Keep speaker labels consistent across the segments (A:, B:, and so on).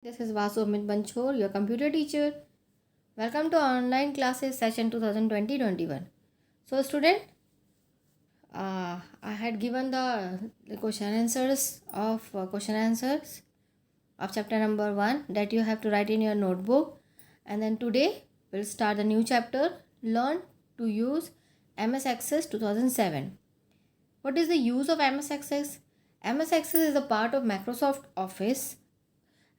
A: This is Vasu Amit Banchor, your computer teacher. Welcome to online classes session 2020-21. So, student, I had given the question answers of chapter number 1 that you have to write in your notebook. And then today we'll start the new chapter, Learn to use MS Access 2007. What is the use of MS Access? MS Access is a part of Microsoft Office,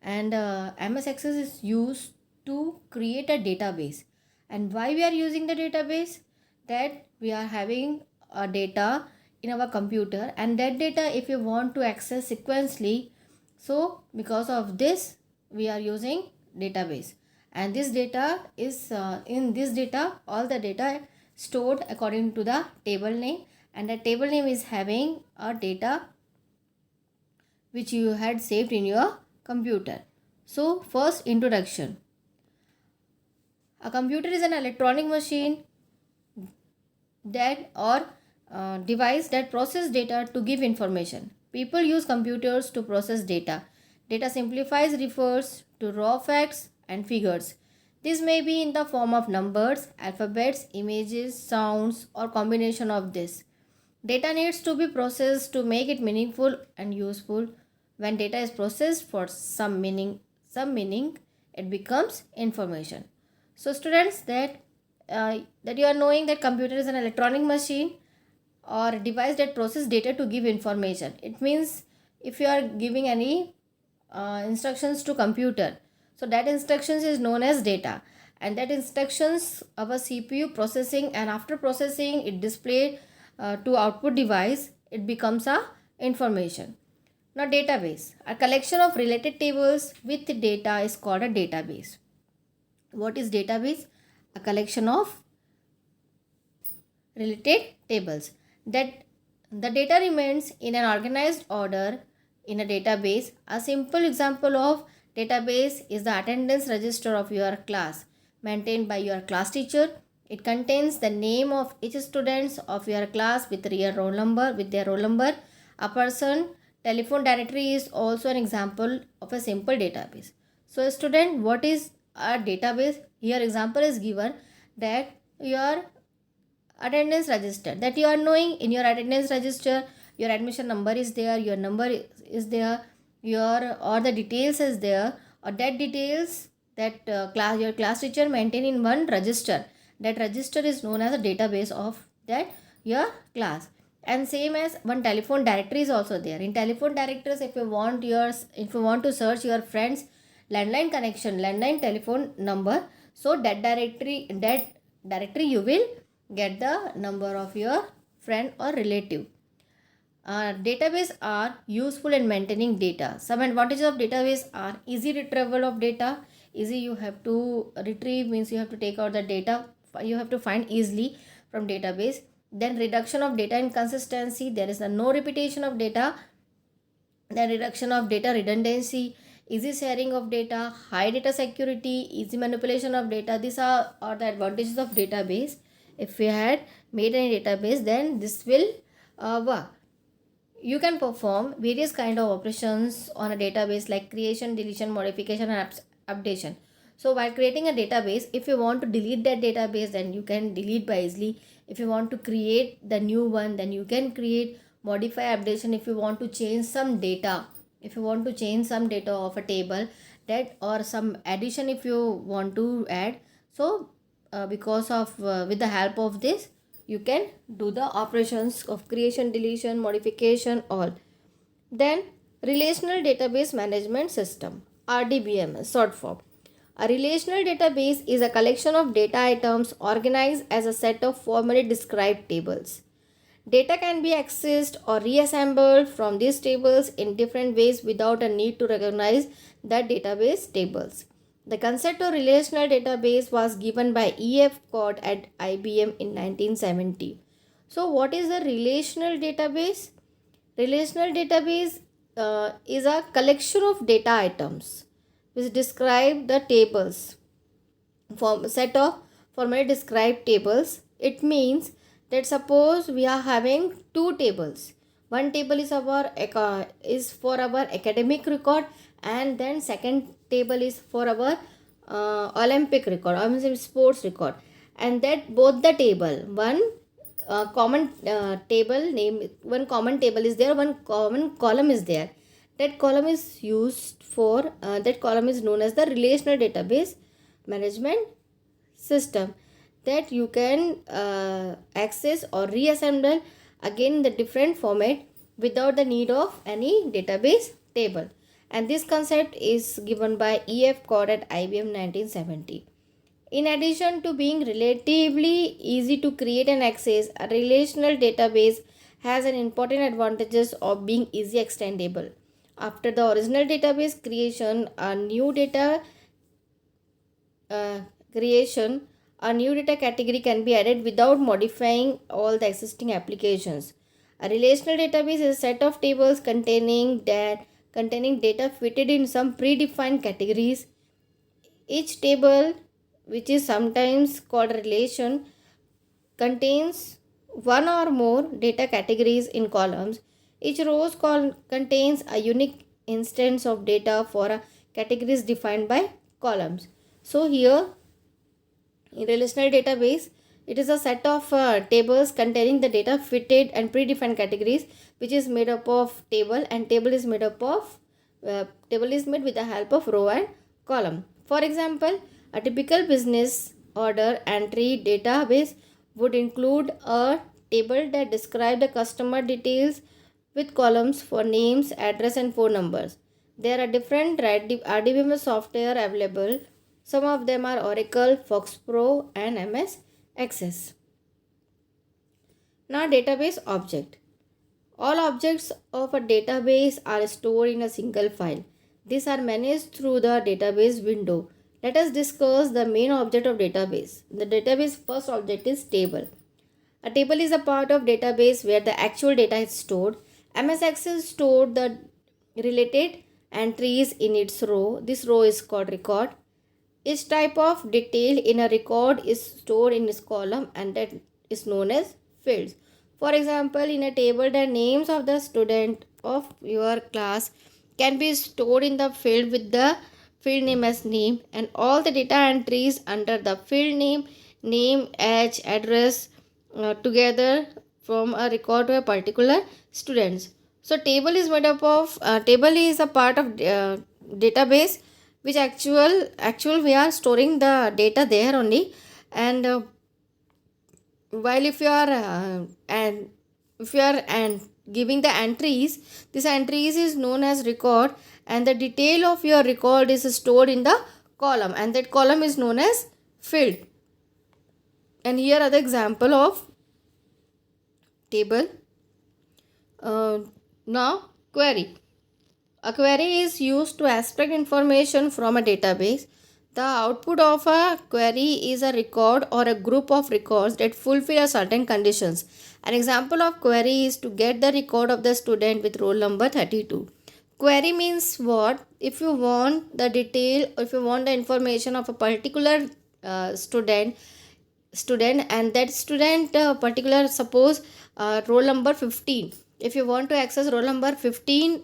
A: and MS Access is used to create a database. And why we are using the database? That we are having a data in our computer, and that data if you want to access sequentially, so because of this we are using database. And this data is in this data, all the data stored according to the table name, and the table name is having a data which you had saved in your computer. So, first introduction. A computer is an electronic machine that or device that process data to give information. People use computers to process data. Data simplifies refers to raw facts and figures. This may be in the form of numbers, alphabets, images, sounds, or combination of this. Data needs to be processed to make it meaningful and useful. When data is processed for some meaning, it becomes information. So, students, that you are knowing that computer is an electronic machine or device that process data to give information. It means if you are giving any instructions to computer, so that instructions is known as data, and that instructions our CPU processing, and after processing it displayed to output device, it becomes a information. Now, database, a collection of related tables with data is called a database. What is database? A collection of related tables. That the data remains in an organized order in a database. A simple example of database is the attendance register of your class, maintained by your class teacher. It contains the name of each student of your class with their roll number. A person telephone directory is also an example of a simple database. So, student, what is a database? Here example is given that your attendance register, that you are knowing in your attendance register your admission number is there, your number is there, your or the details is there, or that details that your class teacher maintain in one register. That register is known as a database of that your class. And same as one telephone directory is also there. In telephone directories, if you want to search your friends landline connection, landline telephone number, so that directory you will get the number of your friend or relative. Database are useful in maintaining data. Some advantages of database are easy retrieval of data. Easy, you have to retrieve means you have to take out the data, you have to find easily from database. Then reduction of data inconsistency, there is a no repetition of data. Then reduction of data redundancy, easy sharing of data, high data security, easy manipulation of data. These are the advantages of database. If we had made any database, then this will work. You can perform various kind of operations on a database like creation, deletion, modification, and updation. So while creating a database, if you want to delete that database, then you can delete by easily. If you want to create the new one, then you can create. Modify, updation, if you want to change some data, of a table, that or some addition if you want to add. So because of with the help of this, you can do the operations of creation, deletion, modification, all. Then relational database management system, RDBMS short form. A relational database is a collection of data items organized as a set of formally described tables. Data can be accessed or reassembled from these tables in different ways without a need to recognize the database tables. The concept of relational database was given by E.F. Codd at IBM in 1970. So, what is a relational database? Relational database is a collection of data items which describe the tables, set of formally described tables. It means that suppose we are having two tables. One table is for our academic record, and then second table is for our Olympic record, I mean sports record, and that both the table, one common table name, one common table is there, one common column is there. That column is used for that column is known as the relational database management system, that you can access or reassemble again in the different format without the need of any database table. And this concept is given by E.F. Codd at IBM 1970. In addition to being relatively easy to create and access, a relational database has an important advantages of being easy extendable. After the original database creation, a new data category can be added without modifying all the existing applications. A relational database is a set of tables containing data fitted in some predefined categories. Each table, which is sometimes called a relation, contains one or more data categories in columns. Each row contains a unique instance of data for a categories defined by columns. So here in relational database, it is a set of tables containing the data fitted and predefined categories, which is made up of table, and table is made with the help of row and column. For example, a typical business order entry database would include a table that describes the customer details with columns for names, address, and phone numbers. There are different RDBMS software available. Some of them are Oracle, FoxPro, and MS Access. Now, database object. All objects of a database are stored in a single file. These are managed through the database window. Let us discuss the main object of database. The database first object is table. A table is a part of database where the actual data is stored. MS Access stored the related entries in its row. This row is called record. Each type of detail in a record is stored in its column, and that is known as fields. For example, in a table, the names of the student of your class can be stored in the field with the field name as name, and all the data entries under the field name, age, address together from a record to a particular students. So table is made up of table is a part of database, which actual we are storing the data there only. And while if you are giving the entries, this entries is known as record, and the detail of your record is stored in the column, and that column is known as field. And here are the example of table. Now query. A query is used to extract information from a database. The output of a query is a record or a group of records that fulfill a certain conditions. An example of query is to get the record of the student with roll number 32. Query means what? If you want the detail, or if you want the information of a particular student, and that student particular, suppose roll number 15. If you want to access roll number 15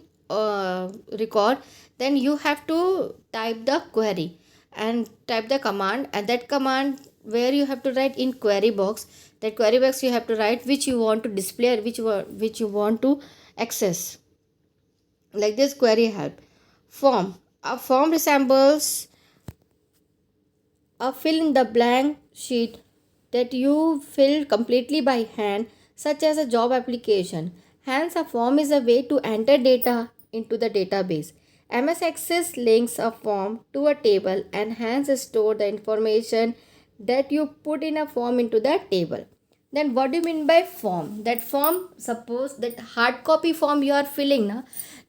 A: record, then you have to type the query and type the command, and that command where you have to write in query box. That query box you have to write which you want to display or which you want to access. Like this query help. Form. A form resembles a fill in the blank sheet that you fill completely by hand, such as a job application. Hence, a form is a way to enter data into the database. MS Access links a form to a table and hence store the information that you put in a form into the table. Then what do you mean by form? That form, suppose that hard copy form you are filling, na?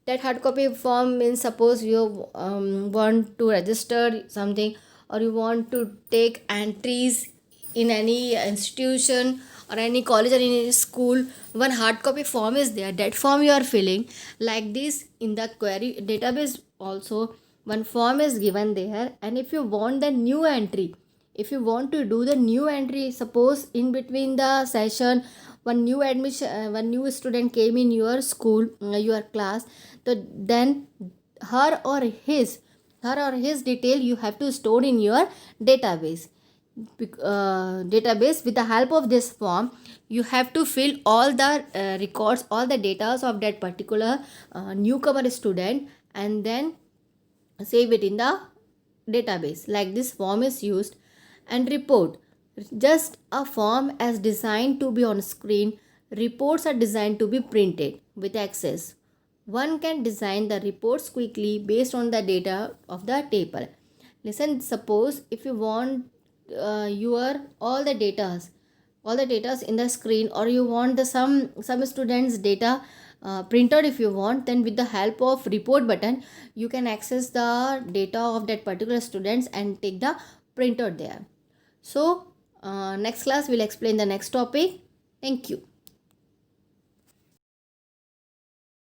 A: That hard copy form means suppose you want to register something, or you want to take entries in any institution or any college or any school. One hard copy form is there, that form you are filling. Like this, in the query database also one form is given there, and if you want the new entry, if you want to do the new entry, suppose in between the session one new student came in your school, your class, so then her or her or his detail you have to store in your database. Database, with the help of this form you have to fill all the records, all the data of that particular newcomer student, and then save it in the database. Like this form is used. And report, just a form as designed to be on screen. Reports are designed to be printed with access. One can design the reports quickly based on the data of the table. Listen, suppose if you want your all the data in the screen, or you want the some students data printed, if you want, then with the help of report button you can access the data of that particular students and take the printout there. So next class we'll explain the next topic. Thank you.